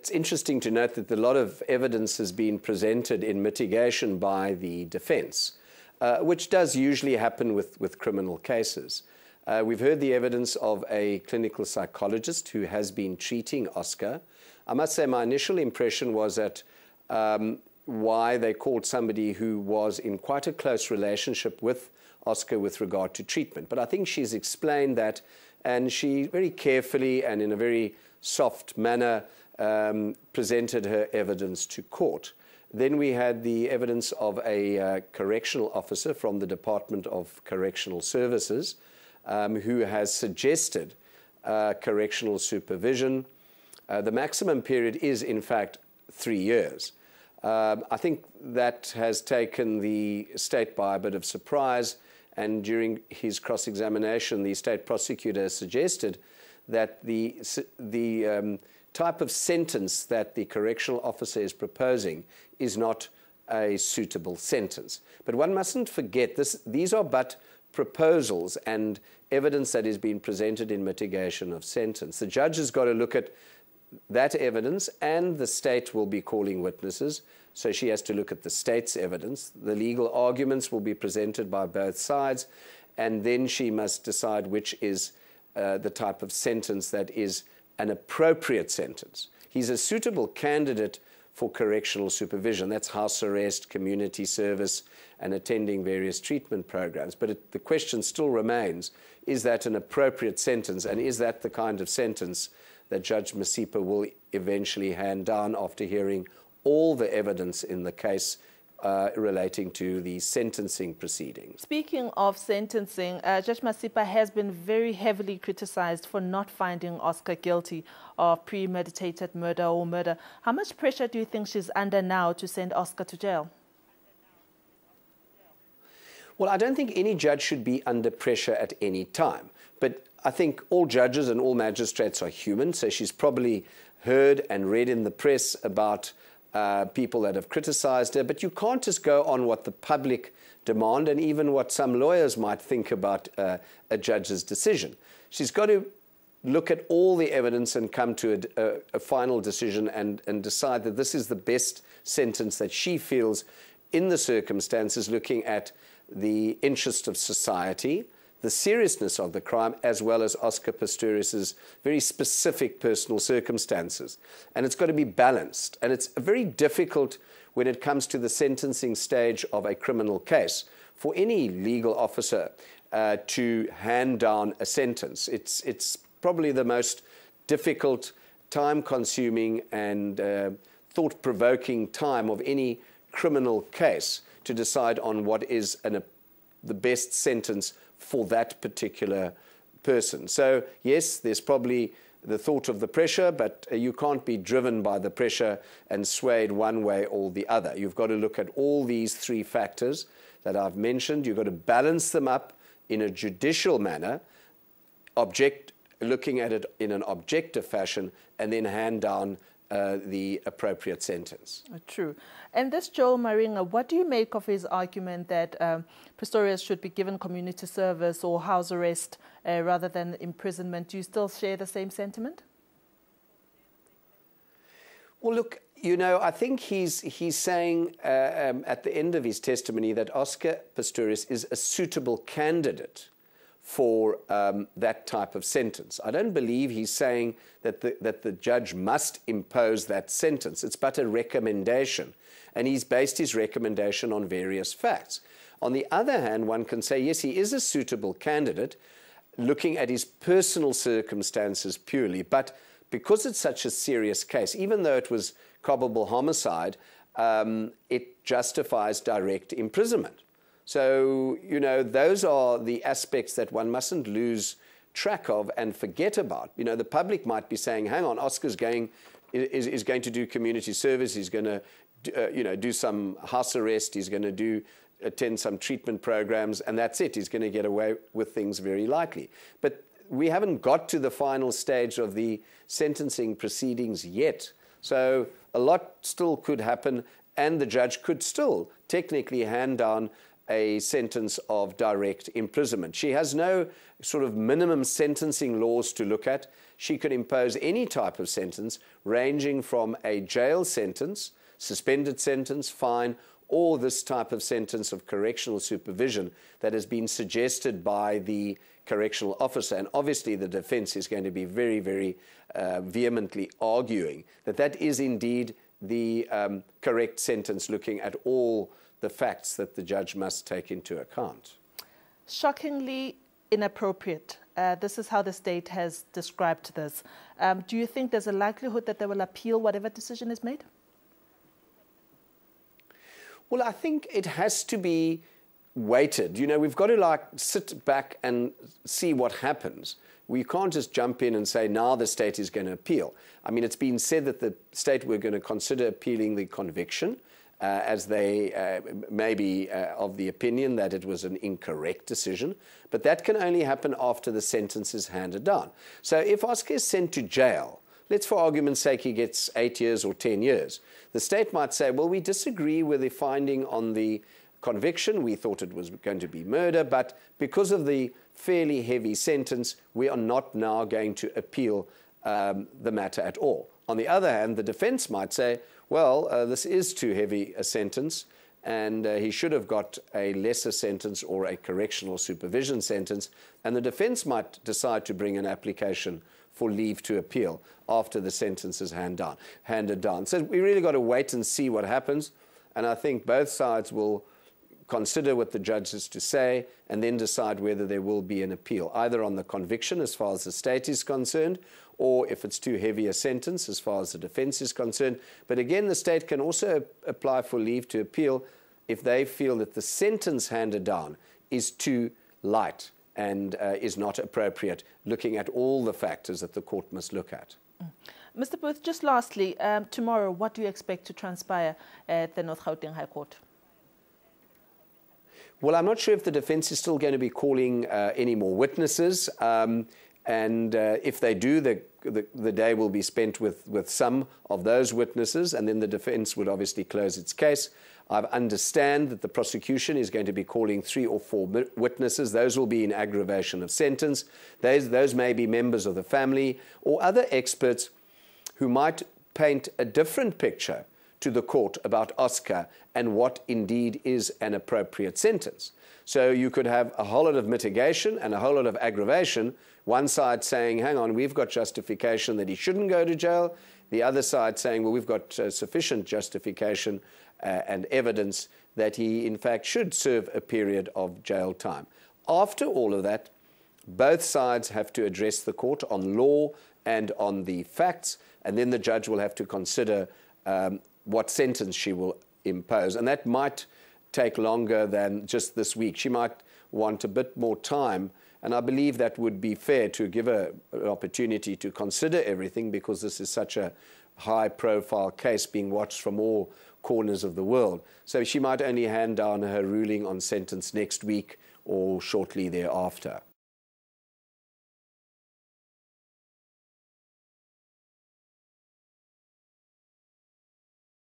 it's interesting to note that a lot of evidence has been presented in mitigation by the defense, which does usually happen with criminal cases. We've heard the evidence of a clinical psychologist who has been treating Oscar. I must say my initial impression was that why they called somebody who was in quite a close relationship with Oscar with regard to treatment. But I think she's explained that, and she very carefully and in a very soft manner presented her evidence to court. Then we had the evidence of a correctional officer from the Department of Correctional Services who has suggested correctional supervision. The maximum period is, in fact, 3 years. I think that has taken the state by a bit of surprise, and during his cross-examination, the state prosecutor suggested that the type of sentence that the correctional officer is proposing is not a suitable sentence. But one mustn't forget these are but proposals and evidence that is being presented in mitigation of sentence. The judge has got to look at that evidence, and the state will be calling witnesses, so she has to look at the state's evidence. The legal arguments will be presented by both sides, and then she must decide which is the type of sentence that is an appropriate sentence. He's a suitable candidate for correctional supervision. That's house arrest, community service, and attending various treatment programs. But the question still remains, is that an appropriate sentence, and is that the kind of sentence that Judge Masipa will eventually hand down after hearing all the evidence in the case relating to the sentencing proceedings. Speaking of sentencing, Judge Masipa has been very heavily criticized for not finding Oscar guilty of premeditated murder or murder. How much pressure do you think she's under now to send Oscar to jail? Well, I don't think any judge should be under pressure at any time. But I think all judges and all magistrates are human, so she's probably heard and read in the press about people that have criticized her, but you can't just go on what the public demand and even what some lawyers might think about a judge's decision. She's got to look at all the evidence and come to a final decision and decide that this is the best sentence that she feels in the circumstances, looking at the interest of society, the seriousness of the crime, as well as Oscar Pistorius's very specific personal circumstances. And it's got to be balanced. And it's very difficult when it comes to the sentencing stage of a criminal case for any legal officer to hand down a sentence. It's probably the most difficult, time-consuming and thought-provoking time of any criminal case to decide on what is the best sentence for that particular person. So, yes, there's probably the thought of the pressure, but you can't be driven by the pressure and swayed one way or the other. You've got to look at all these three factors that I've mentioned. You've got to balance them up in a judicial manner, looking at it in an objective fashion, and then hand down the appropriate sentence. True. And this Joel Maringa, what do you make of his argument that Pistorius should be given community service or house arrest rather than imprisonment? Do you still share the same sentiment? Well, look, you know, I think he's saying at the end of his testimony that Oscar Pistrius is a suitable candidate for that type of sentence. I don't believe he's saying that the judge must impose that sentence. It's but a recommendation, and he's based his recommendation on various facts. On the other hand, one can say, yes, he is a suitable candidate, looking at his personal circumstances purely, but because it's such a serious case, even though it was culpable homicide, it justifies direct imprisonment. So, you know, those are the aspects that one mustn't lose track of and forget about. You know, the public might be saying, hang on, Oscar's is going to do community service, he's going to, do some house arrest, he's going to attend some treatment programs, and that's it. He's going to get away with things very likely. But we haven't got to the final stage of the sentencing proceedings yet. So a lot still could happen, and the judge could still technically hand down a sentence of direct imprisonment. She has no sort of minimum sentencing laws to look at. she could impose any type of sentence, ranging from a jail sentence, suspended sentence, fine, or this type of sentence of correctional supervision that has been suggested by the correctional officer. And obviously the defense is going to be very, very vehemently arguing that that is indeed the correct sentence, looking at all the facts that the judge must take into account. Shockingly inappropriate. This is how the state has described this. Do you think there's a likelihood that they will appeal whatever decision is made? Well, I think it has to be weighted. You know, we've got to sit back and see what happens. We can't just jump in and say, now the state is going to appeal. I mean, it's been said that the state were going to consider appealing the conviction, as they may be of the opinion that it was an incorrect decision. But that can only happen after the sentence is handed down. So if Oscar is sent to jail, let's for argument's sake he gets 8 years or 10 years, the state might say, well, we disagree with the finding on the conviction. We thought it was going to be murder, but because of the fairly heavy sentence, we are not now going to appeal the matter at all. On the other hand, the defense might say, well, this is too heavy a sentence, and he should have got a lesser sentence or a correctional supervision sentence, and the defense might decide to bring an application for leave to appeal after the sentence is handed down. So we really got to wait and see what happens, and I think both sides will consider what the judge has to say and then decide whether there will be an appeal, either on the conviction as far as the state is concerned, or if it's too heavy a sentence as far as the defense is concerned. But again, the state can also apply for leave to appeal if they feel that the sentence handed down is too light and is not appropriate, looking at all the factors that the court must look at. Mr. Booth, just lastly, tomorrow, what do you expect to transpire at the North Gauteng High Court? Well, I'm not sure if the defense is still going to be calling any more witnesses. And if they do, the day will be spent with some of those witnesses, and then the defense would obviously close its case. I understand that the prosecution is going to be calling 3 or 4 witnesses. Those will be in aggravation of sentence. Those may be members of the family or other experts who might paint a different picture to the court about Oscar and what indeed is an appropriate sentence. So you could have a whole lot of mitigation and a whole lot of aggravation. One side saying, hang on, we've got justification that he shouldn't go to jail. The other side saying, well, we've got sufficient justification and evidence that he, in fact, should serve a period of jail time. After all of that, both sides have to address the court on law and on the facts, and then the judge will have to consider what sentence she will impose. And that might take longer than just this week. She might want a bit more time, and I believe that would be fair to give her an opportunity to consider everything, because this is such a high-profile case being watched from all corners of the world. So she might only hand down her ruling on sentence next week or shortly thereafter.